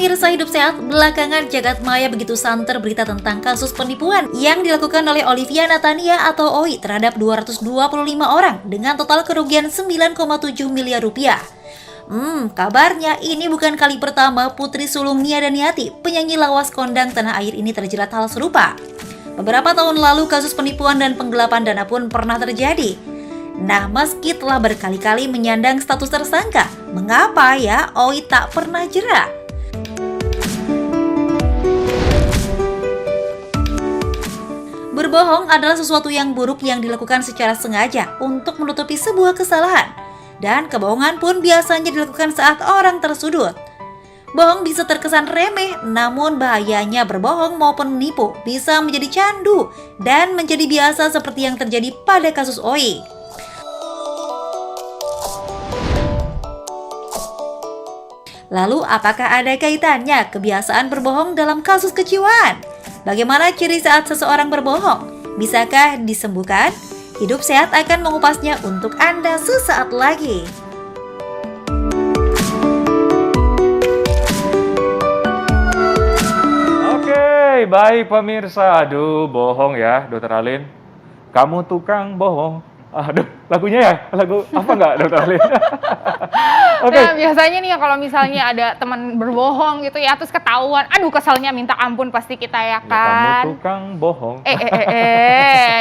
Pemirsa Hidup Sehat, belakangan jagat maya begitu santer berita tentang kasus penipuan yang dilakukan oleh Olivia Natania atau Oi terhadap 225 orang dengan total kerugian 9,7 miliar rupiah. Kabarnya ini bukan kali pertama putri sulung Nia Daniati, penyanyi lawas kondang tanah air ini terjerat hal serupa. Beberapa tahun lalu kasus penipuan dan penggelapan dana pun pernah terjadi. Nah, meski telah berkali-kali menyandang status tersangka, mengapa ya Oi tak pernah jera? Berbohong adalah sesuatu yang buruk yang dilakukan secara sengaja untuk menutupi sebuah kesalahan. Dan kebohongan pun biasanya dilakukan saat orang tersudut. Bohong bisa terkesan remeh, namun bahayanya berbohong maupun menipu bisa menjadi candu dan menjadi biasa seperti yang terjadi pada kasus Oi. Lalu apakah ada kaitannya kebiasaan berbohong dalam kasus kejiwaan? Bagaimana ciri saat seseorang berbohong? Bisakah disembuhkan? Hidup Sehat akan mengupasnya untuk Anda sesaat lagi. Oke, baik pemirsa. Aduh, bohong ya, Dokter Alin. Kamu tukang bohong. Aduh, lagunya ya? Lagu apa nggak, Dokter Alin? Okay. Nah, biasanya nih kalau misalnya ada teman berbohong gitu ya, terus ketahuan, aduh keselnya minta ampun pasti kita ya kan. Kamu tukang bohong.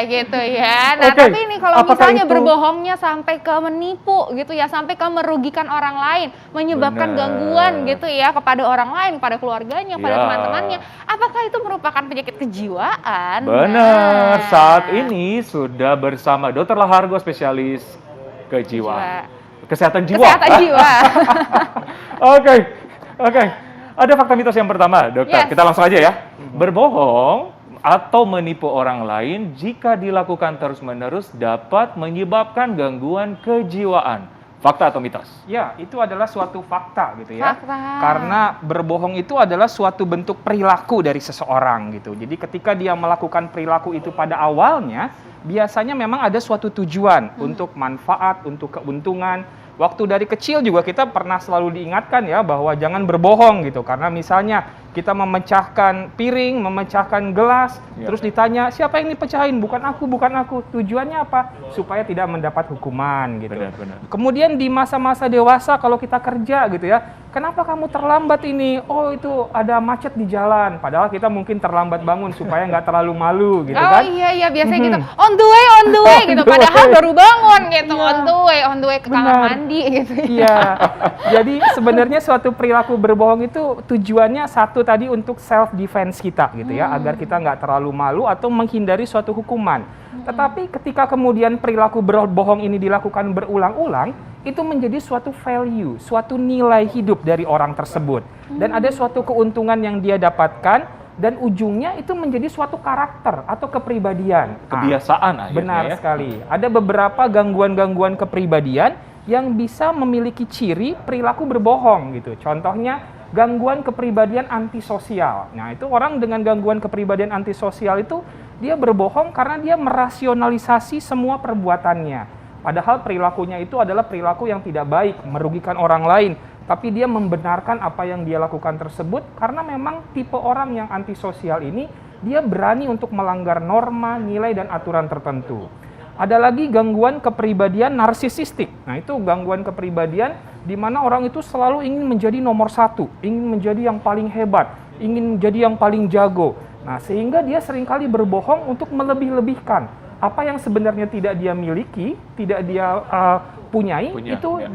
Gitu ya. Nah, Okay. tapi ini kalau misalnya berbohongnya sampai ke menipu gitu ya, sampai ke merugikan orang lain, menyebabkan gangguan gitu ya kepada orang lain, kepada keluarganya, pada teman-temannya, apakah itu merupakan penyakit kejiwaan? Benar. Saat ini sudah bersama Dr. Lahargo, spesialis kejiwaan. Kesehatan jiwa. Kesehatan jiwa. Oke. Ada fakta mitos yang pertama, dokter. Yes. Kita langsung aja ya. Berbohong atau menipu orang lain jika dilakukan terus-menerus dapat menyebabkan gangguan kejiwaan. Fakta atau mitos? Ya, itu adalah suatu fakta gitu ya. Fakta. Karena berbohong itu adalah suatu bentuk perilaku dari seseorang gitu. Jadi ketika dia melakukan perilaku itu pada awalnya, biasanya memang ada suatu tujuan untuk manfaat, untuk keuntungan. Waktu dari kecil juga kita pernah selalu diingatkan ya bahwa jangan berbohong gitu. Karena misalnya kita memecahkan piring, memecahkan gelas, terus ditanya siapa yang dipecahin? Bukan aku. Tujuannya apa? Supaya tidak mendapat hukuman gitu. Benar. Kemudian di masa-masa dewasa kalau kita kerja gitu ya, kenapa kamu terlambat ini? Oh itu ada macet di jalan. Padahal kita mungkin terlambat bangun supaya nggak terlalu malu gitu kan? Oh iya biasanya gitu. On the way gitu. Padahal baru bangun gitu. On the way ke kamar mandi gitu. Iya. Jadi sebenarnya suatu perilaku berbohong itu tujuannya satu tadi untuk self defense kita gitu ya, agar kita nggak terlalu malu atau menghindari suatu hukuman. Tetapi ketika kemudian perilaku berbohong ini dilakukan berulang-ulang, itu menjadi suatu value, suatu nilai hidup dari orang tersebut. Dan ada suatu keuntungan yang dia dapatkan, dan ujungnya itu menjadi suatu karakter atau kepribadian. Kebiasaan akhirnya. Benar ya. sekali. Ada beberapa gangguan-gangguan kepribadian yang bisa memiliki ciri perilaku berbohong gitu. Contohnya gangguan kepribadian antisosial. Nah, itu orang dengan gangguan kepribadian antisosial itu dia berbohong karena dia merasionalisasi semua perbuatannya. Padahal perilakunya itu adalah perilaku yang tidak baik, merugikan orang lain. Tapi dia membenarkan apa yang dia lakukan tersebut karena memang tipe orang yang antisosial ini dia berani untuk melanggar norma, nilai, dan aturan tertentu. Ada lagi gangguan kepribadian narsisistik. Nah, itu gangguan kepribadian di mana orang itu selalu ingin menjadi nomor satu, ingin menjadi yang paling hebat, ingin menjadi yang paling jago. Nah, sehingga dia seringkali berbohong untuk melebih-lebihkan apa yang sebenarnya tidak dia miliki, tidak dia punyai,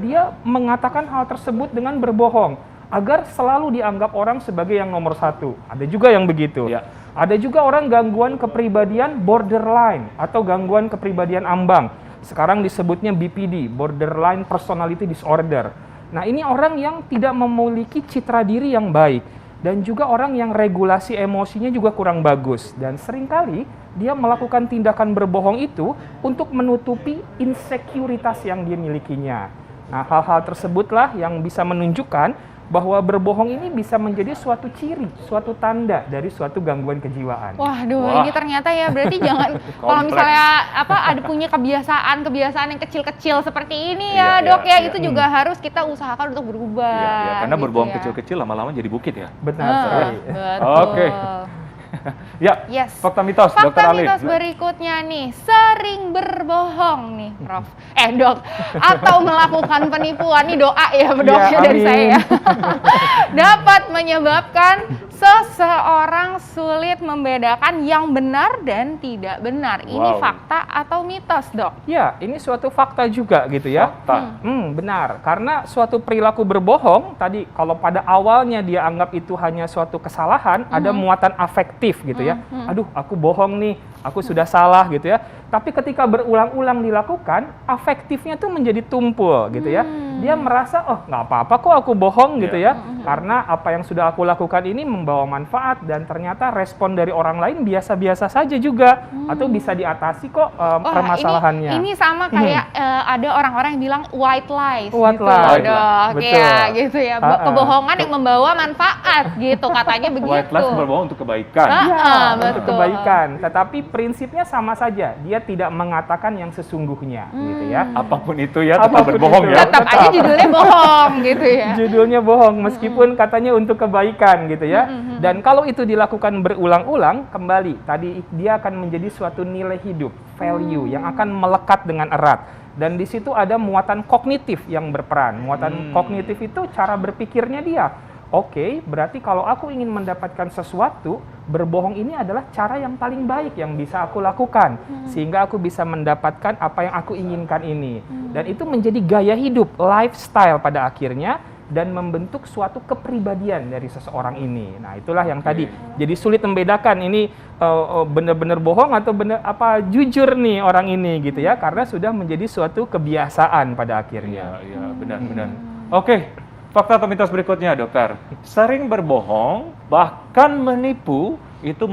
dia mengatakan hal tersebut dengan berbohong agar selalu dianggap orang sebagai yang nomor satu. Ada juga yang begitu. Ya. Ada juga orang gangguan kepribadian borderline atau gangguan kepribadian ambang. Sekarang disebutnya BPD, Borderline Personality Disorder. Nah, ini orang yang tidak memiliki citra diri yang baik. Dan juga orang yang regulasi emosinya juga kurang bagus. Dan seringkali dia melakukan tindakan berbohong itu untuk menutupi insekuritas yang dia milikinya. Nah, hal-hal tersebutlah yang bisa menunjukkan bahwa berbohong ini bisa menjadi suatu ciri, suatu tanda dari suatu gangguan kejiwaan. Waduh, Wah. ini ternyata ya berarti jangan kalau misalnya ada punya kebiasaan yang kecil-kecil seperti ini ya, Iya, Dok iya, ya, iya. itu juga harus kita usahakan untuk berubah. Iya, iya, karena gitu berbohong ya. kecil-kecil lama-lama jadi bukit ya. Benar sekali. Betul. Oke. Ya, Yes. fakta mitos, Dokter Fakta Alin. mitos berikutnya nih, sering berbohong nih, Prof. Dok, atau melakukan penipuan nih doa ya, Dok, Ya, dari amin. saya ya. Dapat menyebabkan seseorang sulit membedakan yang benar dan tidak benar. Ini Wow. fakta atau mitos, Dok? Ya, ini suatu fakta juga gitu ya. Fakta. Benar. Karena suatu perilaku berbohong, tadi kalau pada awalnya dia anggap itu hanya suatu kesalahan, ada muatan afektif gitu ya. Aduh, aku bohong nih, aku sudah salah gitu ya. Tapi ketika berulang-ulang dilakukan, afektifnya tuh menjadi tumpul gitu ya. Dia merasa, oh nggak apa-apa kok aku bohong gitu ya. Karena apa yang sudah aku lakukan ini membawa manfaat dan ternyata respon dari orang lain biasa-biasa saja juga. Atau bisa diatasi kok Wah, permasalahannya. ini sama kayak ada orang-orang yang bilang white lies. White gitu, lies. Dok. Betul. Ya, gitu ya. Kebohongan yang membawa manfaat gitu, katanya begitu. White lies berbohong untuk kebaikan. Ah, untuk betul. kebaikan. Tetapi prinsipnya sama saja. Dia tidak mengatakan yang sesungguhnya, gitu ya. Apapun itu ya, tetap Apapun berbohong itu. ya. Tetap aja judulnya bohong gitu ya. Judulnya bohong, meskipun katanya untuk kebaikan, gitu ya. Dan kalau itu dilakukan berulang-ulang, kembali tadi dia akan menjadi suatu nilai hidup, value yang akan melekat dengan erat. Dan di situ ada muatan kognitif yang berperan. Muatan kognitif itu cara berpikirnya dia. Oke, berarti kalau aku ingin mendapatkan sesuatu, berbohong ini adalah cara yang paling baik yang bisa aku lakukan. Sehingga aku bisa mendapatkan apa yang aku inginkan ini. Dan itu menjadi gaya hidup, lifestyle pada akhirnya, dan membentuk suatu kepribadian dari seseorang ini. Nah, itulah yang tadi. Jadi sulit membedakan ini benar-benar bohong atau benar apa jujur nih orang ini gitu ya, karena sudah menjadi suatu kebiasaan pada akhirnya. Iya, benar-benar. Oke, fakta atau mitos berikutnya, Dokter. Sering berbohong, bahkan menipu, itu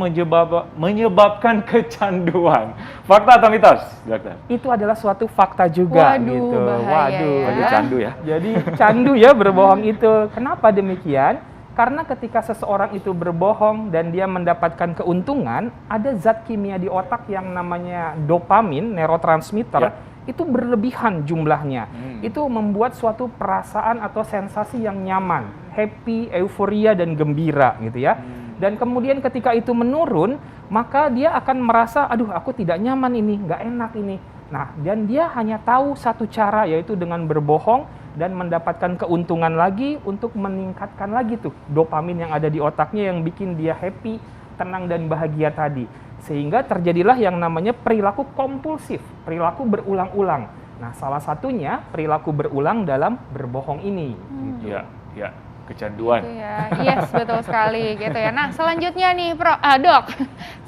menyebabkan kecanduan. Fakta atau mitos, Dokter? Itu adalah suatu fakta juga Waduh, gitu. bahaya ya. Waduh, candu ya. Jadi candu ya berbohong itu. Kenapa demikian? Karena ketika seseorang itu berbohong dan dia mendapatkan keuntungan, ada zat kimia di otak yang namanya dopamin, neurotransmitter, itu berlebihan jumlahnya. Itu membuat suatu perasaan atau sensasi yang nyaman, happy, euforia, dan gembira gitu ya. Dan kemudian ketika itu menurun, maka dia akan merasa, aduh aku tidak nyaman ini, nggak enak ini. Nah, dan dia hanya tahu satu cara, yaitu dengan berbohong dan mendapatkan keuntungan lagi untuk meningkatkan lagi tuh dopamin yang ada di otaknya yang bikin dia happy, tenang, dan bahagia tadi. Sehingga terjadilah yang namanya perilaku kompulsif, perilaku berulang-ulang. Nah, salah satunya perilaku berulang dalam berbohong ini. Gitu. Iya, iya. Kecanduan. Gitu ya. Yes, betul sekali gitu ya. Nah, selanjutnya nih, Dok.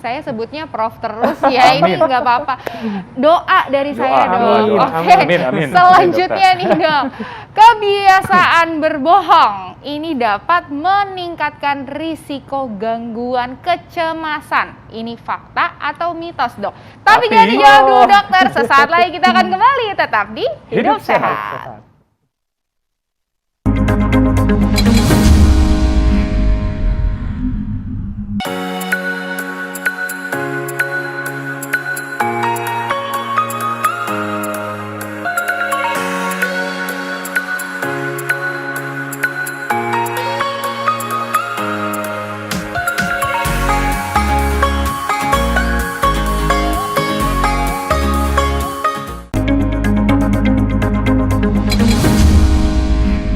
Saya sebutnya Prof terus ya. Ini nggak apa-apa. Doa dari saya, Dok. Amin, Oke. amin. Selanjutnya nih, Dok. Kebiasaan berbohong ini dapat meningkatkan risiko gangguan kecemasan. Ini fakta atau mitos, Dok? Tapi jangan dijawab dulu, dokter. Sesaat lagi kita akan kembali tetap di Hidup Sehat.